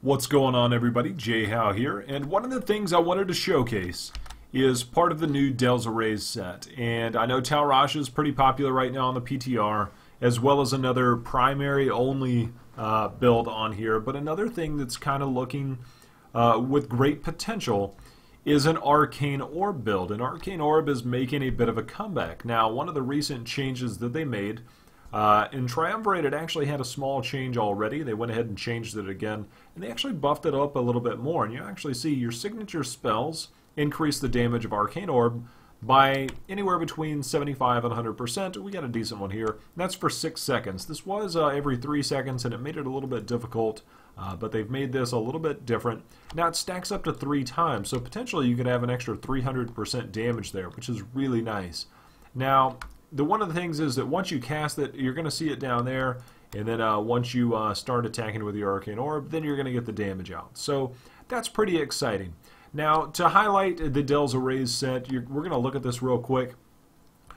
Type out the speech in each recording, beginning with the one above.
What's going on, everybody? Jay Howe here, and one of the things I wanted to showcase is part of the new Delsere set. And I know Tal Rasha is pretty popular right now on the PTR, as well as another primary only build on here. But another thing that's kind of looking with great potential is an Arcane Orb build. And Arcane Orb is making a bit of a comeback. Now, one of the recent changes that they made in Triumvirate, it actually had a small change already. They went ahead and changed it again, and they actually buffed it up a little bit more. And you actually see your signature spells increase the damage of Arcane Orb by anywhere between 75 and 100%. We got a decent one here. That's for 6 seconds. This was every 3 seconds, and it made it a little bit difficult, but they've made this a little bit different. Now it stacks up to 3 times, so potentially you could have an extra 300% damage there, which is really nice. Now, one of the things is that once you cast it, you're going to see it down there, and then once you start attacking with your Arcane Orb, then you're going to get the damage out. So that's pretty exciting. Now, to highlight the Delsere set, we're going to look at this real quick.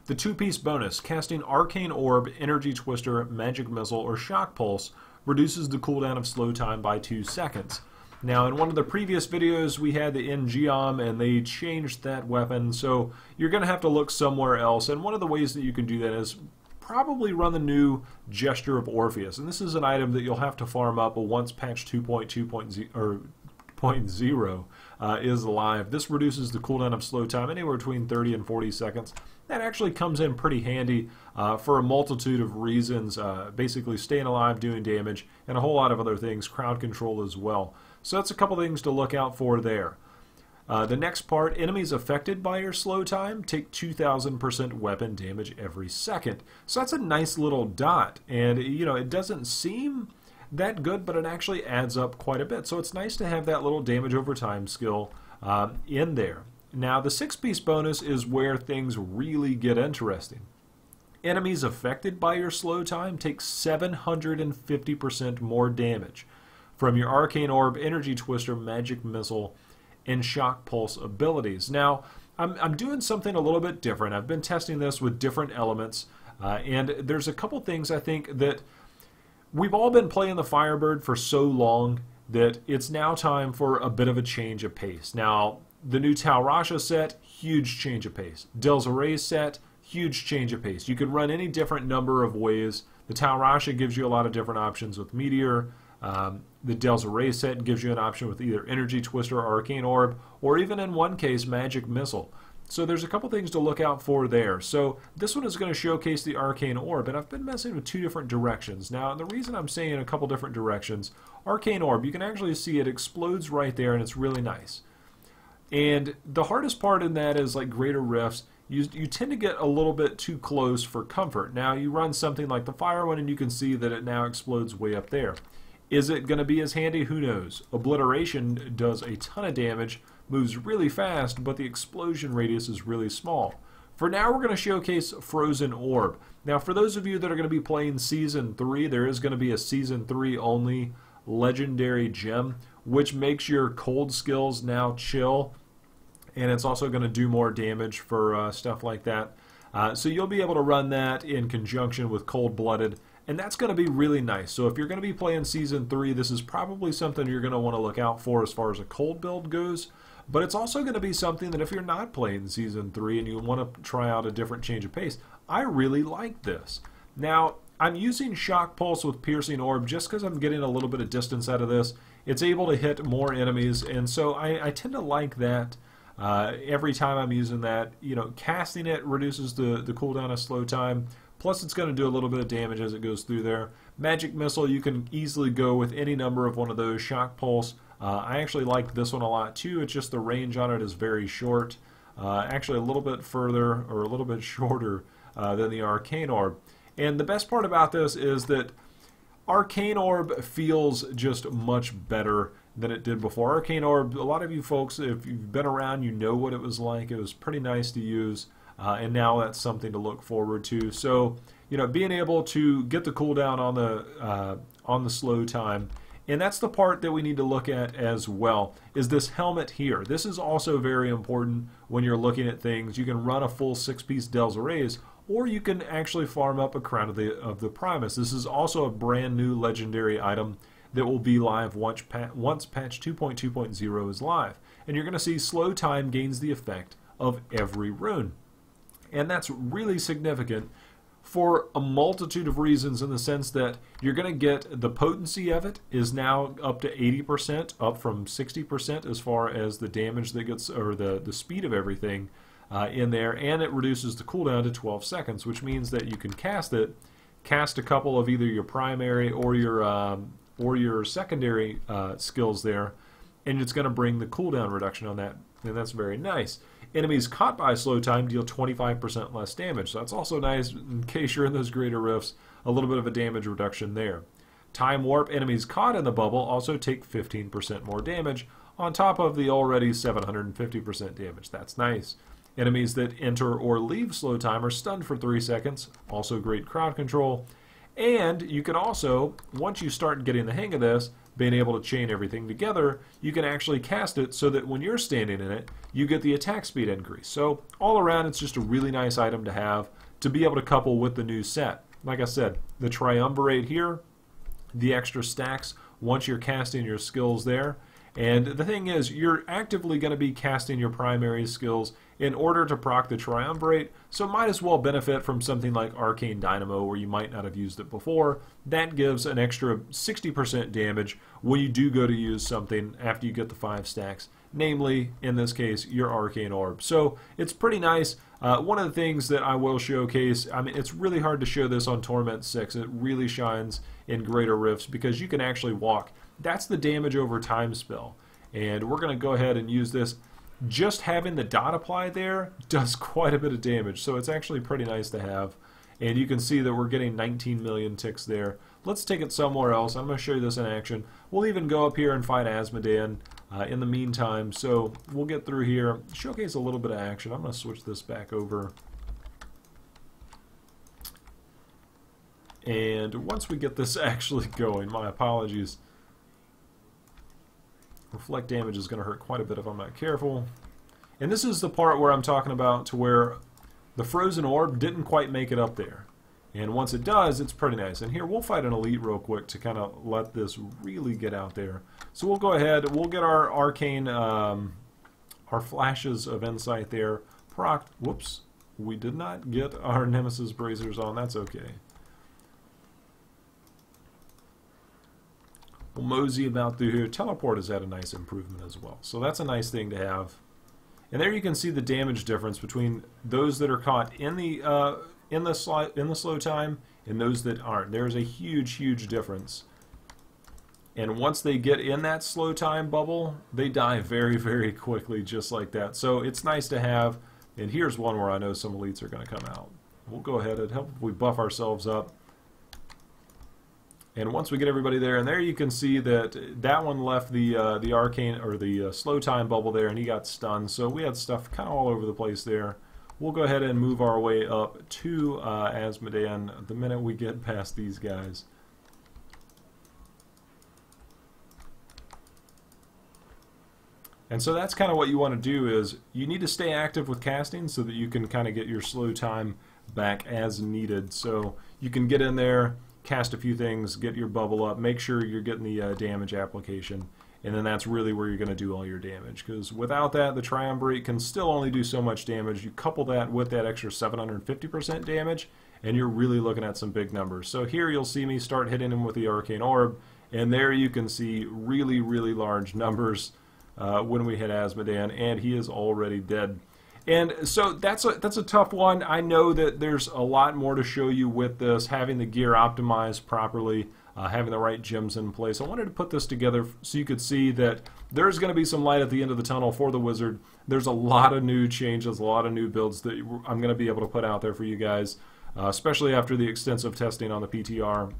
The 2-piece bonus, casting Arcane Orb, Energy Twister, Magic Missile, or Shock Pulse, reduces the cooldown of slow time by 2 seconds. Now, in one of the previous videos, we had the Geom, and they changed that weapon, so you're going to have to look somewhere else. And one of the ways that you can do that is probably run the new Gesture of Orpheus. And this is an item that you'll have to farm up once patch 2.2.0 is live. This reduces the cooldown of slow time anywhere between 30 and 40 seconds. That actually comes in pretty handy for a multitude of reasons, basically staying alive, doing damage, and a whole lot of other things, crowd control as well. So that's a couple things to look out for there. The next part, enemies affected by your slow time take 2,000% weapon damage every second. So that's a nice little dot, and you know, it doesn't seem that good, but it actually adds up quite a bit. So it's nice to have that little damage over time skill in there. Now the 6-piece bonus is where things really get interesting. Enemies affected by your slow time take 750% more damage from your Arcane Orb, Energy Twister, Magic Missile, and Shock Pulse abilities. Now, I'm doing something a little bit different. I've been testing this with different elements, and there's a couple things I think that we've all been playing the Firebird for so long that it's now time for a bit of a change of pace. Now, the new Tal Rasha set, huge change of pace. Delsere set, huge change of pace. You can run any different number of ways. The Tal Rasha gives you a lot of different options with Meteor. The Delsere set gives you an option with either Energy Twister or Arcane Orb, or even in one case, Magic Missile. So there's a couple things to look out for there. So this one is going to showcase the Arcane Orb, and I've been messing with 2 different directions. Now, the reason I'm saying a couple different directions, Arcane Orb, you can actually see it explodes right there, and it's really nice. And the hardest part in that is like greater rifts. You tend to get a little bit too close for comfort. Now, you run something like the fire one, and you can see that it now explodes way up there. Is it going to be as handy? Who knows? Obliteration does a ton of damage, moves really fast, but the explosion radius is really small. For now, we're going to showcase Frozen Orb. Now, for those of you that are going to be playing Season 3, there is going to be a Season 3 only legendary gem, which makes your cold skills now chill, and it's also going to do more damage for stuff like that. So you'll be able to run that in conjunction with Cold-Blooded, and that's going to be really nice. So if you're going to be playing Season 3, this is probably something you're going to want to look out for as far as a cold build goes. But it's also going to be something that if you're not playing Season 3 and you want to try out a different change of pace, I really like this. Now, I'm using Shock Pulse with Piercing Orb just because I'm getting a little bit of distance out of this. It's able to hit more enemies, and so I tend to like that. Every time I'm using that, you know, casting it reduces the cooldown of slow time. Plus, it's going to do a little bit of damage as it goes through there. Magic Missile, you can easily go with any number of one of those. Shock Pulse, I actually like this one a lot too. It's just the range on it is very short. Actually, a little bit further or a little bit shorter than the Arcane Orb. And the best part about this is that Arcane Orb feels just much better than it did before. Arcane Orb, a lot of you folks, if you've been around, you know what it was like. It was pretty nice to use. And now that's something to look forward to. So, you know, being able to get the cooldown on the slow time, and that's the part that we need to look at as well, is this helmet here. This is also very important when you're looking at things. You can run a full 6-piece Delsere's, or you can actually farm up a Crown of the Primus. This is also a brand new legendary item that will be live once patch 2.2.0 is live. And you're going to see slow time gains the effect of every rune. And that's really significant for a multitude of reasons, in the sense that you're going to get the potency of it is now up to 80%, up from 60% as far as the damage that gets, or the speed of everything in there, and it reduces the cooldown to 12 seconds, which means that you can cast a couple of either your primary or your secondary skills there, and it's going to bring the cooldown reduction on that, and that's very nice. Enemies caught by slow time deal 25% less damage, so that's also nice in case you're in those greater rifts, a little bit of a damage reduction there. Time warp, enemies caught in the bubble also take 15% more damage on top of the already 750% damage. That's nice. Enemies that enter or leave slow time are stunned for 3 seconds, also great crowd control. And you can also, once you start getting the hang of this, being able to chain everything together, you can actually cast it so that when you're standing in it, you get the attack speed increase. So all around, it's just a really nice item to have to be able to couple with the new set. Like I said, the triumvirate here, the extra stacks once you're casting your skills there. And the thing is, you're actively going to be casting your primary skills in order to proc the triumvirate, so might as well benefit from something like Arcane Dynamo, where you might not have used it before. That gives an extra 60% damage when you do go to use something after you get the 5 stacks, namely, in this case, your Arcane Orb. So it's pretty nice. One of the things that I will showcase, I mean, it's really hard to show this on Torment 6. It really shines in Greater Rifts because you can actually walk. That's the damage over time spell. And we're going to go ahead and use this. Just having the dot applied there does quite a bit of damage, so it's actually pretty nice to have. And you can see that we're getting 19 million ticks there. Let's take it somewhere else. I'm going to show you this in action. We'll even go up here and fight Asmodean in the meantime. So we'll get through here, showcase a little bit of action. I'm going to switch this back over. And once we get this actually going, my apologies. Reflect damage is going to hurt quite a bit if I'm not careful. And this is the part where I'm talking about to where the frozen orb didn't quite make it up there. And once it does, it's pretty nice. And here, we'll fight an elite real quick to kind of let this really get out there. So we'll go ahead, we'll get our arcane, our flashes of insight there. Proc, whoops, we did not get our Nemesis bracers on, that's okay. We'll mosey about through here. Teleport has had a nice improvement as well. So that's a nice thing to have. And there you can see the damage difference between those that are caught in the slow time and those that aren't. There's a huge, huge difference. And once they get in that slow time bubble, they die very, very quickly, just like that. So it's nice to have. And here's one where I know some elites are going to come out. We'll go ahead and help if we buff ourselves up. And once we get everybody there, and there you can see that that one left the arcane, or the slow time bubble there, and he got stunned. So we had stuff kind of all over the place there. We'll go ahead and move our way up to Asmodean the minute we get past these guys. And so that's kind of what you want to do, is you need to stay active with casting so that you can kind of get your slow time back as needed. So you can get in there, cast a few things, get your bubble up, make sure you're getting the damage application, and then that's really where you're going to do all your damage. Because without that, the triumvirate can still only do so much damage. You couple that with that extra 750% damage, and you're really looking at some big numbers. So here you'll see me start hitting him with the Arcane Orb, and there you can see really, really large numbers when we hit Asmodean, and he is already dead. And so that's a tough one. I know that there's a lot more to show you with this, having the gear optimized properly, having the right gems in place. I wanted to put this together so you could see that there's going to be some light at the end of the tunnel for the Wizard. There's a lot of new changes, a lot of new builds that I'm going to be able to put out there for you guys, especially after the extensive testing on the PTR.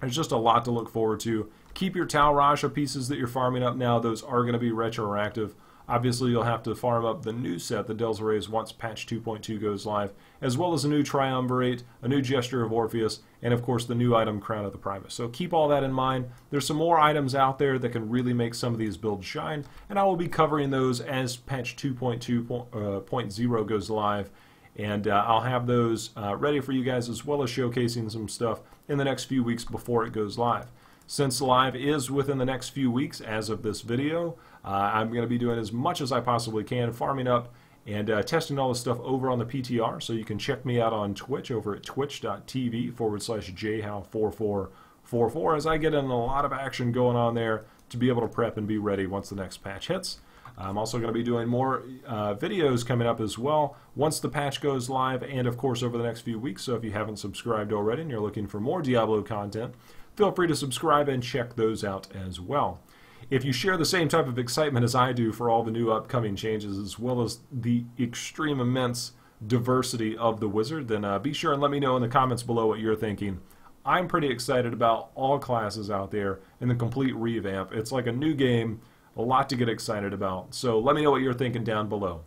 There's just a lot to look forward to. Keep your Tal Rasha pieces that you're farming up now. Those are going to be retroactive. Obviously, you'll have to farm up the new set, the Delsere, once patch 2.2 goes live, as well as a new Triumvirate, a new Gesture of Orpheus, and of course the new item Crown of the Primus. So keep all that in mind. There's some more items out there that can really make some of these builds shine, and I will be covering those as patch 2.2.0 goes live. And I'll have those ready for you guys, as well as showcasing some stuff in the next few weeks before it goes live. Since live is within the next few weeks as of this video, I'm going to be doing as much as I possibly can, farming up and testing all this stuff over on the PTR. So you can check me out on Twitch over at twitch.tv/jhow4444 as I get in a lot of action going on there to be able to prep and be ready once the next patch hits. I'm also going to be doing more videos coming up as well once the patch goes live and of course over the next few weeks. So if you haven't subscribed already and you're looking for more Diablo content, feel free to subscribe and check those out as well. If you share the same type of excitement as I do for all the new upcoming changes as well as the extreme immense diversity of the wizard, then be sure and let me know in the comments below what you're thinking. I'm pretty excited about all classes out there and the complete revamp. It's like a new game. A lot to get excited about. So let me know what you're thinking down below.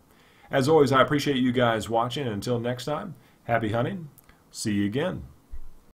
As always, I appreciate you guys watching. And until next time, happy hunting. See you again.